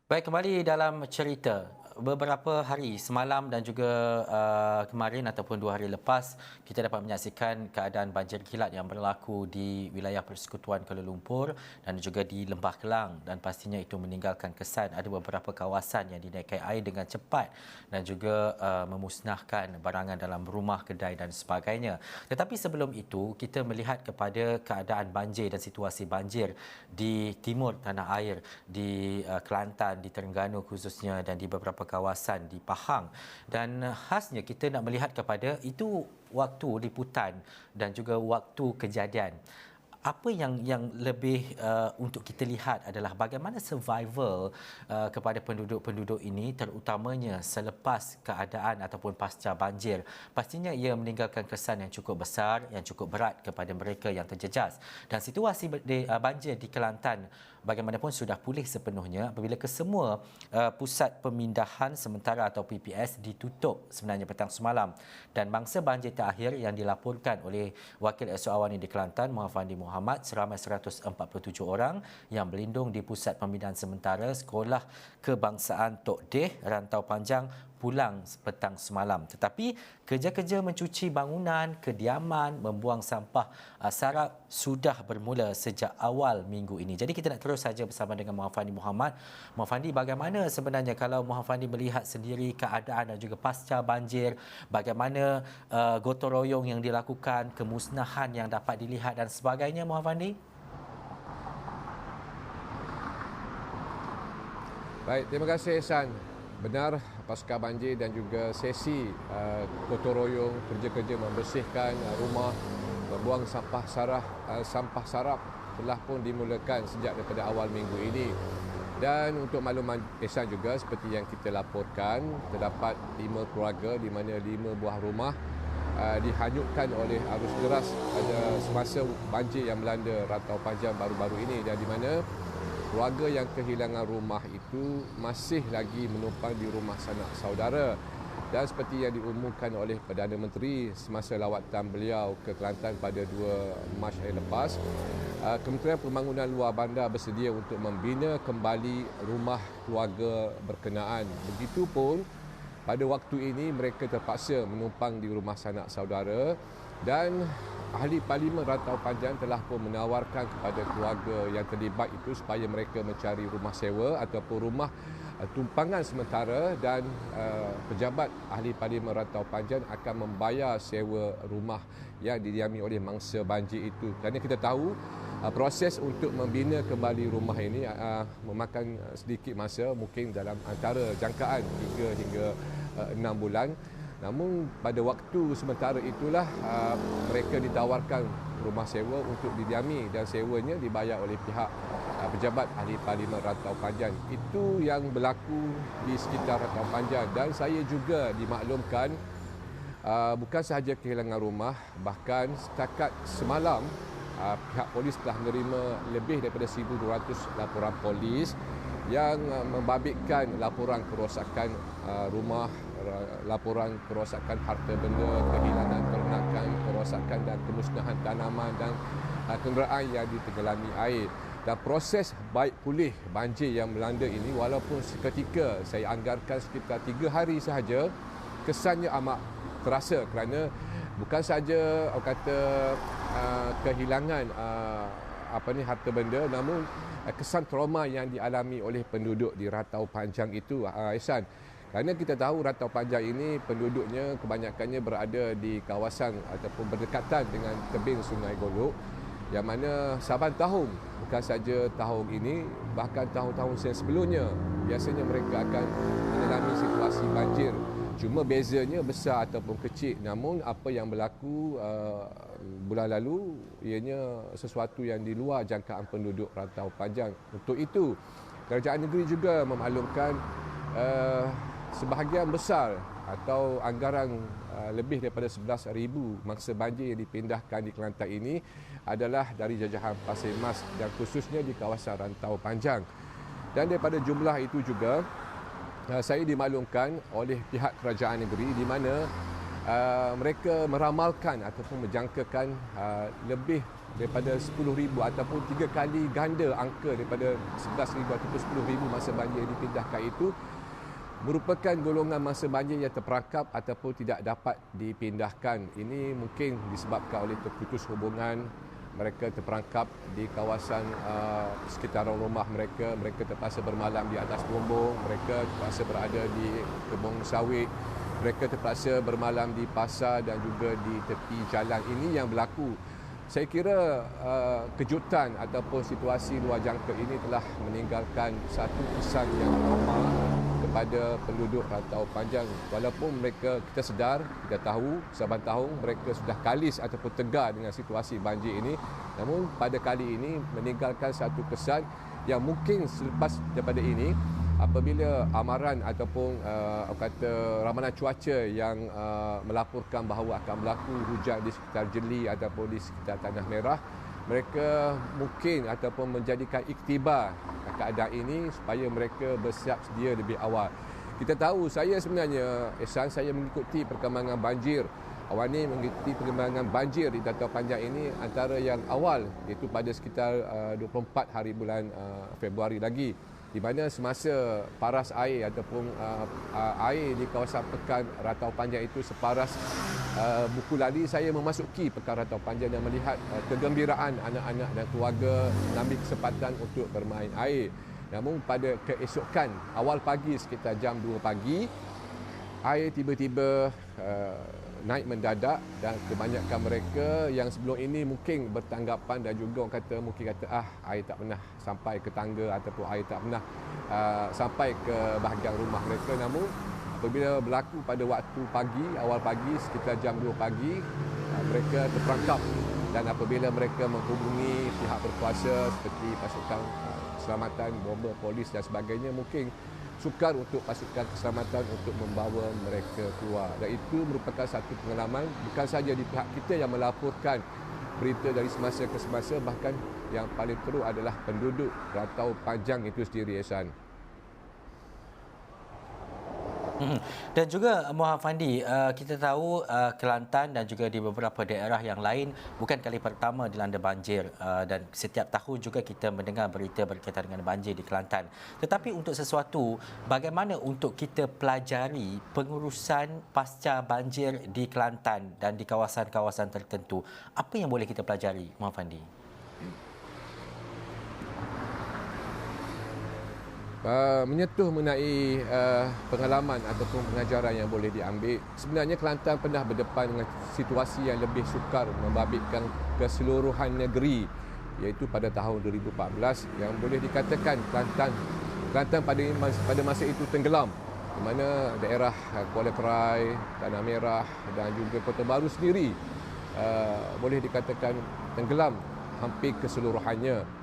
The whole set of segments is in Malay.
Baik, kembali dalam cerita. Beberapa hari semalam dan juga kemarin ataupun 2 hari lepas, kita dapat menyaksikan keadaan banjir kilat yang berlaku di wilayah Persekutuan Kuala Lumpur dan juga di Lembah Kelang, dan pastinya itu meninggalkan kesan ada beberapa kawasan yang dinaiki air dengan cepat dan juga memusnahkan barangan dalam rumah, kedai dan sebagainya. Tetapi sebelum itu, kita melihat kepada keadaan banjir dan situasi banjir di timur tanah air, di Kelantan, di Terengganu khususnya, dan di beberapa kawasan di Pahang. Dan khasnya kita nak melihat kepada itu waktu liputan dan juga waktu kejadian. Apa yang lebih untuk kita lihat adalah bagaimana survival kepada penduduk-penduduk ini, terutamanya selepas keadaan ataupun pasca banjir. Pastinya ia meninggalkan kesan yang cukup besar, yang cukup berat kepada mereka yang terjejas. Dan situasi banjir di Kelantan bagaimanapun sudah pulih sepenuhnya apabila kesemua pusat pemindahan sementara atau PPS ditutup sebenarnya petang semalam. Dan mangsa banjir terakhir yang dilaporkan oleh Wakil Esok Awani di Kelantan, Muhammad Muhammad, seramai 147 orang yang berlindung di Pusat Pemindahan Sementara Sekolah Kebangsaan Tok Deh, Rantau Panjang, pulang petang semalam. Tetapi kerja-kerja mencuci bangunan, kediaman, membuang sampah sarap sudah bermula sejak awal minggu ini. Jadi kita nak terus saja bersama dengan Muhammad Muhammad. Muhammad, bagaimana sebenarnya kalau Muhammad melihat sendiri keadaan dan juga pasca banjir, bagaimana gotong royong yang dilakukan, kemusnahan yang dapat dilihat dan sebagainya, Muhammad? Baik, terima kasih Ehsan. Benar, pasca banjir dan juga sesi gotong royong kerja-kerja membersihkan rumah, membuang sampah sarap telah pun dimulakan sejak daripada awal minggu ini. Dan untuk makluman Ehsan juga, seperti yang kita laporkan, terdapat 5 keluarga di mana 5 buah rumah dihanyutkan oleh arus deras pada semasa banjir yang melanda Rantau Panjang baru-baru ini, dan di mana keluarga yang kehilangan rumah itu masih lagi menumpang di rumah sanak saudara. Dan seperti yang diumumkan oleh Perdana Menteri semasa lawatan beliau ke Kelantan pada 2 Mac hari lepas, Kementerian Pembangunan Luar Bandar bersedia untuk membina kembali rumah keluarga berkenaan. Begitupun pada waktu ini mereka terpaksa menumpang di rumah sanak saudara, dan ahli Parlimen Rantau Panjang telah pun menawarkan kepada keluarga yang terlibat itu supaya mereka mencari rumah sewa ataupun rumah tumpangan sementara, dan pejabat ahli Parlimen Rantau Panjang akan membayar sewa rumah yang didiami oleh mangsa banjir itu. Kerana kita tahu proses untuk membina kembali rumah ini memakan sedikit masa, mungkin dalam antara jangkaan 3 hingga 6 bulan. Namun pada waktu sementara itulah mereka ditawarkan rumah sewa untuk didiami, dan sewanya dibayar oleh pihak pejabat ahli Parlimen Rantau Panjang. Itu yang berlaku di sekitar Rantau Panjang, dan saya juga dimaklumkan bukan sahaja kehilangan rumah, bahkan setakat semalam pihak polis telah menerima lebih daripada 1,200 laporan polis yang membabitkan laporan kerosakan rumah, laporan kerosakan harta benda, kehilangan ternakan, kerosakan dan kemusnahan tanaman dan kenderaan yang ditenggelami air. Dan proses baik pulih banjir yang melanda ini, walaupun seketika saya anggarkan sekitar 3 hari sahaja, kesannya amat terasa kerana bukan saja kehilangan harta benda, namun kesan trauma yang dialami oleh penduduk di Rantau Panjang itu, Ehsan. Kerana kita tahu Rantau Panjang ini penduduknya kebanyakannya berada di kawasan ataupun berdekatan dengan tebing Sungai Golok, yang mana saban tahun, bukan saja tahun ini, bahkan tahun-tahun sebelumnya, biasanya mereka akan mengalami situasi banjir. Cuma bezanya besar ataupun kecil, namun apa yang berlaku bulan lalu ianya sesuatu yang di luar jangkaan penduduk Rantau Panjang. Untuk itu, kerajaan negeri juga memaklumkan sebahagian besar atau anggaran lebih daripada 11,000 mangsa banjir yang dipindahkan di Kelantan ini adalah dari jajahan Pasir Mas, dan khususnya di kawasan Rantau Panjang. Dan daripada jumlah itu juga saya dimaklumkan oleh pihak kerajaan negeri di mana mereka meramalkan ataupun menjangkakan lebih daripada 10,000 ataupun 3 kali ganda angka daripada 11,000 ataupun 10,000 masa banjir yang dipindahkan itu merupakan golongan masa banjir yang terperangkap ataupun tidak dapat dipindahkan. Ini mungkin disebabkan oleh terputus hubungan, mereka terperangkap di kawasan sekitaran rumah mereka, mereka terpaksa bermalam di atas bumbung, mereka terpaksa berada di kebun sawit, mereka terpaksa bermalam di pasar dan juga di tepi jalan. Ini yang berlaku. Saya kira kejutan ataupun situasi luar jangka ini telah meninggalkan satu kesan yang trauma kepada penduduk Rantau Panjang. Walaupun mereka, kita sedar, kita tahu saban tahun mereka sudah kalis ataupun tegar dengan situasi banjir ini, namun pada kali ini meninggalkan satu kesan yang mungkin selepas daripada ini, apabila amaran ataupun kata ramalan cuaca yang melaporkan bahawa akan berlaku hujan di sekitar Jeli ataupun di sekitar Tanah Merah, mereka mungkin ataupun menjadikan iktibar keadaan ini supaya mereka bersiap sedia lebih awal. Kita tahu, saya sebenarnya, Ehsan, saya mengikuti perkembangan banjir. Awal ni mengikuti perkembangan banjir di Rantau Panjang ini antara yang awal, iaitu pada sekitar 24 hari bulan Februari lagi, di mana semasa paras air ataupun air di kawasan pekan Rantau Panjang itu separas buku lali, saya memasuki pekan Rantau Panjang dan melihat kegembiraan anak-anak dan keluarga mengambil kesempatan untuk bermain air. Namun pada keesokan awal pagi sekitar jam 2 pagi, air tiba-tiba naik mendadak dan kebanyakan mereka yang sebelum ini mungkin bertanggapan dan juga orang kata mungkin kata air tak pernah sampai ke tangga ataupun air tak pernah sampai ke bahagian rumah mereka. Namun apabila berlaku pada waktu pagi, awal pagi sekitar jam 2 pagi, mereka terperangkap, dan apabila mereka menghubungi pihak berkuasa seperti pasukan keselamatan, bomber, polis dan sebagainya, mungkin sukar untuk pasukan keselamatan untuk membawa mereka keluar. Dan itu merupakan satu pengalaman bukan sahaja di pihak kita yang melaporkan berita dari semasa ke semasa, bahkan yang paling teruk adalah penduduk Rantau Panjang itu sendiri, Ehsan. Dan juga Muhammad Fandi, kita tahu Kelantan dan juga di beberapa daerah yang lain bukan kali pertama dilanda banjir, dan setiap tahun juga kita mendengar berita berkaitan dengan banjir di Kelantan. Tetapi untuk sesuatu, bagaimana untuk kita pelajari pengurusan pasca banjir di Kelantan dan di kawasan-kawasan tertentu? Apa yang boleh kita pelajari, Muhammad Fandi? Menyentuh mengenai pengalaman ataupun pengajaran yang boleh diambil. Sebenarnya Kelantan pernah berdepan dengan situasi yang lebih sukar membabitkan keseluruhan negeri, iaitu pada tahun 2014 yang boleh dikatakan Kelantan pada masa itu tenggelam, di mana daerah Kuala Kerai, Tanah Merah dan juga Kota Baru sendiri boleh dikatakan tenggelam hampir keseluruhannya.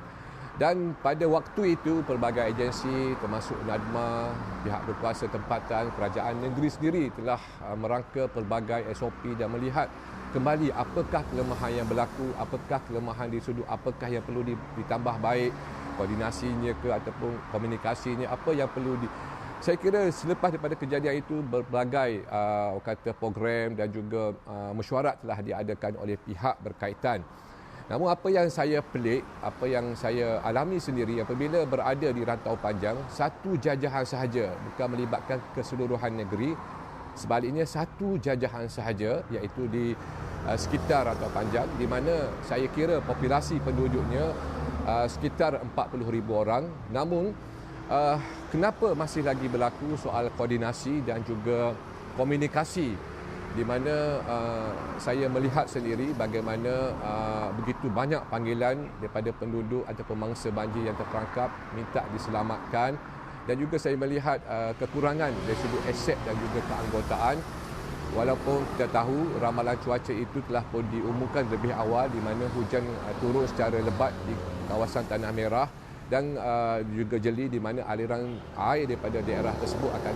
Dan pada waktu itu pelbagai agensi termasuk NADMA, pihak berkuasa tempatan, kerajaan negeri sendiri telah merangka pelbagai SOP dan melihat kembali apakah kelemahan yang berlaku, apakah kelemahan di sudut, apakah yang perlu ditambah baik, koordinasinya ke ataupun komunikasinya, apa yang perlu Saya kira selepas daripada kejadian itu berbagai program dan juga mesyuarat telah diadakan oleh pihak berkaitan. Namun apa yang saya pelik, apa yang saya alami sendiri apabila berada di Rantau Panjang, satu jajahan sahaja, bukan melibatkan keseluruhan negeri, sebaliknya satu jajahan sahaja, iaitu di sekitar Rantau Panjang, di mana saya kira populasi penduduknya sekitar 40,000 orang. Namun kenapa masih lagi berlaku soal koordinasi dan juga komunikasi, di mana saya melihat sendiri bagaimana begitu banyak panggilan daripada penduduk ataupun mangsa banjir yang terperangkap minta diselamatkan, dan juga saya melihat kekurangan dari sudut aset dan juga keanggotaan. Walaupun kita tahu ramalan cuaca itu telah pun diumumkan lebih awal, di mana hujan turun secara lebat di kawasan Tanah Merah dan juga Jeli, di mana aliran air daripada daerah tersebut akan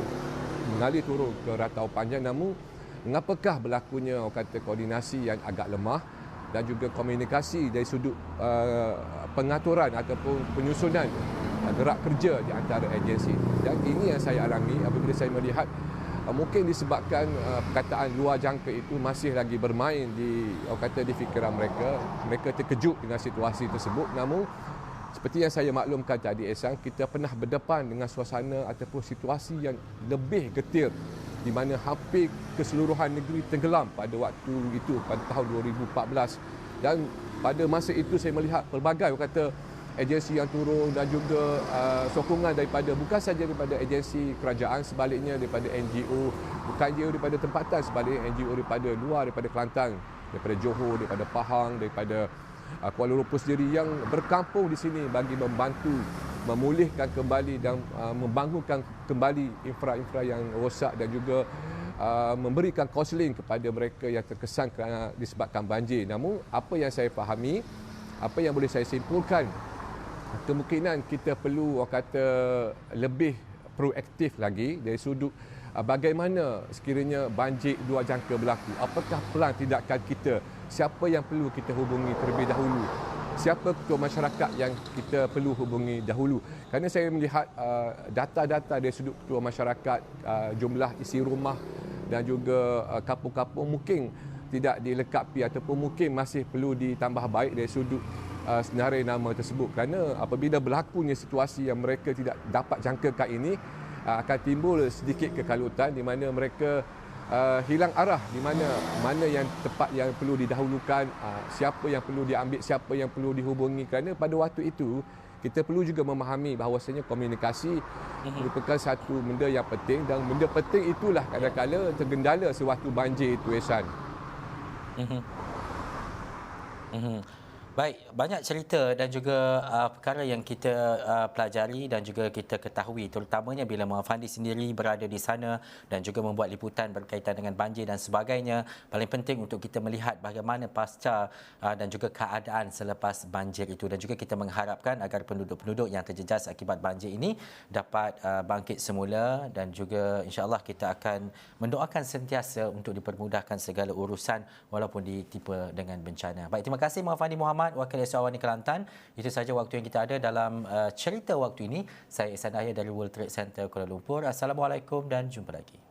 mengalir turun ke Rantau Panjang. Namun mengapakah berlakunya kata koordinasi yang agak lemah dan juga komunikasi dari sudut pengaturan ataupun penyusunan gerak kerja di antara agensi. Dan ini yang saya alami apabila saya melihat Mungkin disebabkan perkataan luar jangka itu masih lagi bermain di di fikiran mereka. Mereka terkejut dengan situasi tersebut. Namun seperti yang saya maklumkan tadi, Ehsan, kita pernah berdepan dengan suasana ataupun situasi yang lebih getir di mana hampir keseluruhan negeri tenggelam pada waktu itu, pada tahun 2014. Dan pada masa itu saya melihat pelbagai agensi yang turun dan juga sokongan daripada bukan saja daripada agensi kerajaan, sebaliknya daripada NGO, bukan saja daripada tempatan, sebaliknya NGO daripada luar, daripada Kelantan, daripada Johor, daripada Pahang, daripada Kuala Lumpur sendiri yang berkampung di sini bagi membantu memulihkan kembali dan membangunkan kembali infra-infra yang rosak dan juga memberikan kaunseling kepada mereka yang terkesan kerana disebabkan banjir. Namun apa yang saya fahami, apa yang boleh saya simpulkan, kemungkinan kita perlu lebih proaktif lagi dari sudut bagaimana sekiranya banjir dua jangka berlaku. Apakah pelan tindakan kita? Siapa yang perlu kita hubungi terlebih dahulu? Siapa ketua masyarakat yang kita perlu hubungi dahulu? Kerana saya melihat data-data dari sudut ketua masyarakat, jumlah isi rumah dan juga kampung-kampung mungkin tidak dilengkapi ataupun mungkin masih perlu ditambah baik dari sudut senarai nama tersebut, kerana apabila berlakunya situasi yang mereka tidak dapat jangkakan ini, akan timbul sedikit kekalutan di mana mereka hilang arah, di mana yang tepat yang perlu didahulukan, siapa yang perlu diambil, siapa yang perlu dihubungi. Kerana pada waktu itu kita perlu juga memahami bahawasanya komunikasi merupakan satu benda yang penting, dan benda penting itulah kadang-kadang tergendala sewaktu banjir itu, Ehsan. Baik, banyak cerita dan juga perkara yang kita pelajari dan juga kita ketahui, terutamanya bila Muhammad Fandi sendiri berada di sana dan juga membuat liputan berkaitan dengan banjir dan sebagainya. Paling penting untuk kita melihat bagaimana pasca dan juga keadaan selepas banjir itu, dan juga kita mengharapkan agar penduduk-penduduk yang terjejas akibat banjir ini dapat bangkit semula, dan juga insya-Allah kita akan mendoakan sentiasa untuk dipermudahkan segala urusan walaupun ditimpa dengan bencana. Baik, terima kasih Muhammad Fandi Muhammad, Wakil Eswar Wani Kelantan. Itu sahaja waktu yang kita ada dalam cerita waktu ini. Saya Ihsan Dahir dari World Trade Center Kuala Lumpur. Assalamualaikum dan jumpa lagi.